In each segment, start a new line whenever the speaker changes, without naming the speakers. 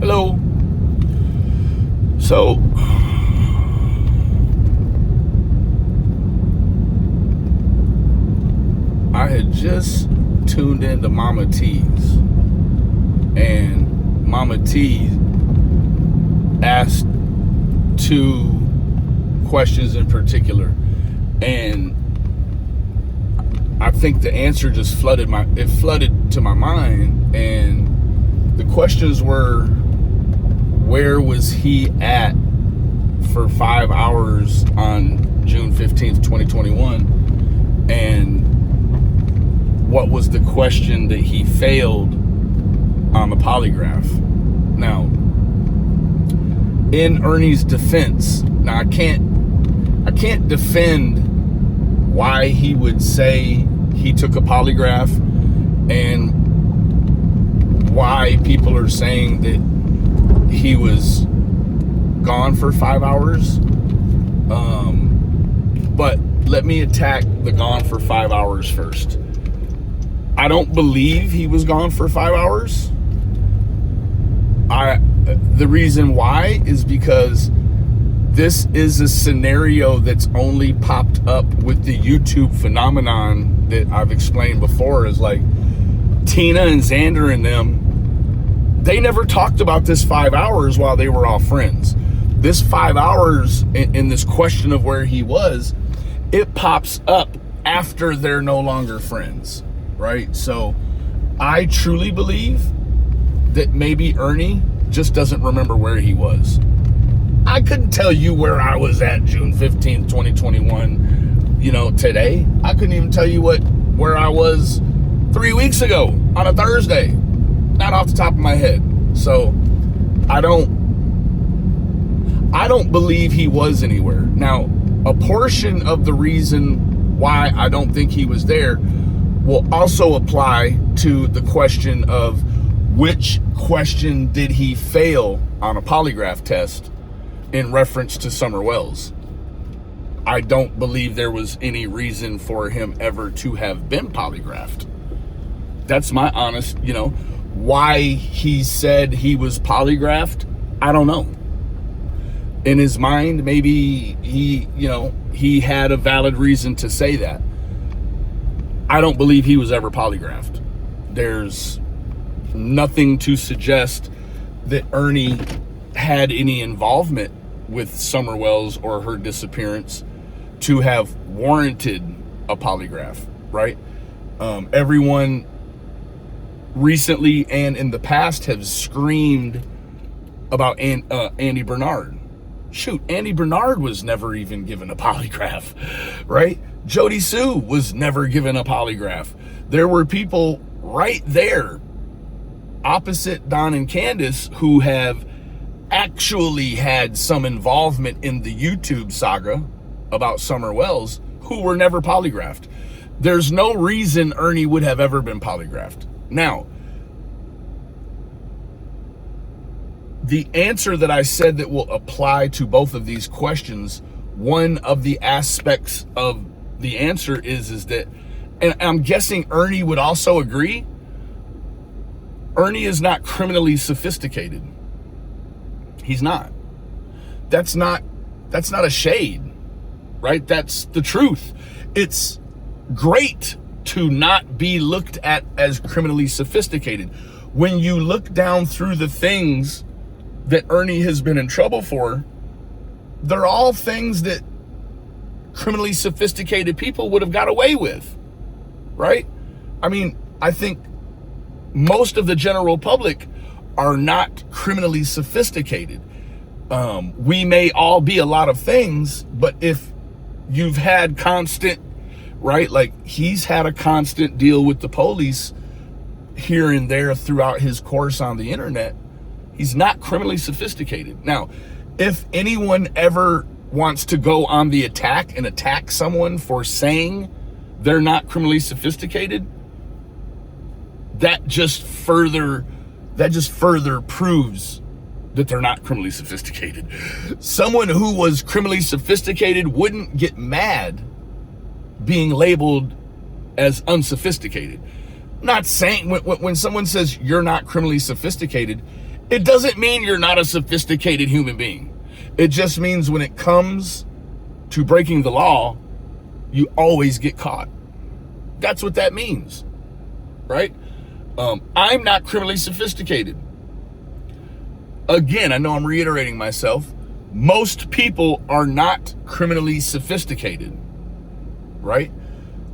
Hello. So, I had just tuned into Mama T's, and Mama T asked two questions in particular, and I think the answer just flooded to my mind. And the questions were, where was he at for 5 hours on June 15th, 2021? And what was the question that he failed on the polygraph? Now, in Ernie's defense, now I can't defend why he would say he took a polygraph and why people are saying that he was gone for 5 hours. But let me attack the gone for 5 hours first. I don't believe he was gone for 5 hours. The reason why is because this is a scenario that's only popped up with the YouTube phenomenon that I've explained before. Is like Tina and Xander and them, they never talked about this 5 hours while they were all friends. This 5 hours in this question of where he was, it pops up after they're no longer friends, right? So I truly believe that maybe Ernie just doesn't remember where he was. I couldn't tell you where I was at June 15th, 2021, today. I couldn't even tell you where I was 3 weeks ago on a Thursday. Not off the top of my head. So I don't believe he was anywhere. Now, a portion of the reason why I don't think he was there will also apply to the question of which question did he fail on a polygraph test in reference to Summer Wells. I don't believe there was any reason for him ever to have been polygraphed. That's my honest, why he said he was polygraphed, I don't know. In his mind, maybe he had a valid reason to say that. I don't believe he was ever polygraphed. There's nothing to suggest that Ernie had any involvement with Summer Wells or her disappearance to have warranted a polygraph, right? Everyone recently and in the past have screamed about Andy Bernard. Shoot, Andy Bernard was never even given a polygraph, right? Jody Sue was never given a polygraph. There were people right there opposite Don and Candace who have actually had some involvement in the YouTube saga about Summer Wells who were never polygraphed. There's no reason Ernie would have ever been polygraphed. Now, the answer that I said that will apply to both of these questions, one of the aspects of the answer is that, and I'm guessing Ernie would also agree, Ernie is not criminally sophisticated. He's not. That's not a shade, right? That's the truth. It's great to not be looked at as criminally sophisticated. When you look down through the things that Ernie has been in trouble for, they're all things that criminally sophisticated people would have got away with, right? I mean, I think most of the general public are not criminally sophisticated. We may all be a lot of things, but if you've had constant, right? Like he's had a constant deal with the police here and there throughout his course on the internet. He's not criminally sophisticated. Now, if anyone ever wants to go on the attack and attack someone for saying they're not criminally sophisticated, that just further proves that they're not criminally sophisticated. Someone who was criminally sophisticated wouldn't get mad being labeled as unsophisticated. Not saying when someone says you're not criminally sophisticated, It doesn't mean you're not a sophisticated human being. It just means when it comes to breaking the law, you always get caught. That's what that means, right? I'm not criminally sophisticated. Again, I know I'm reiterating myself. Most people are not criminally sophisticated, right?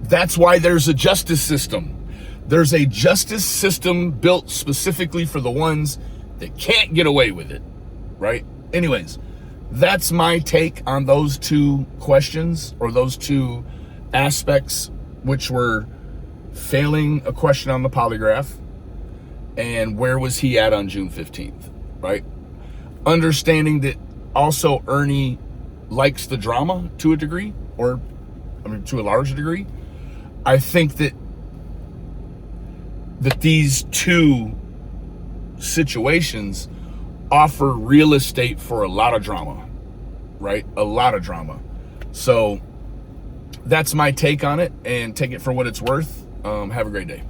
That's why there's a justice system. There's a justice system built specifically for the ones that can't get away with it, right? Anyways, that's my take on those two questions, or those two aspects, which were failing a question on the polygraph and where was he at on June 15th, right? Understanding that also Ernie likes the drama to a degree, or to a large degree. I think that these two situations offer real estate for a lot of drama, right? A lot of drama. So that's my take on it, and take it for what it's worth. Have a great day.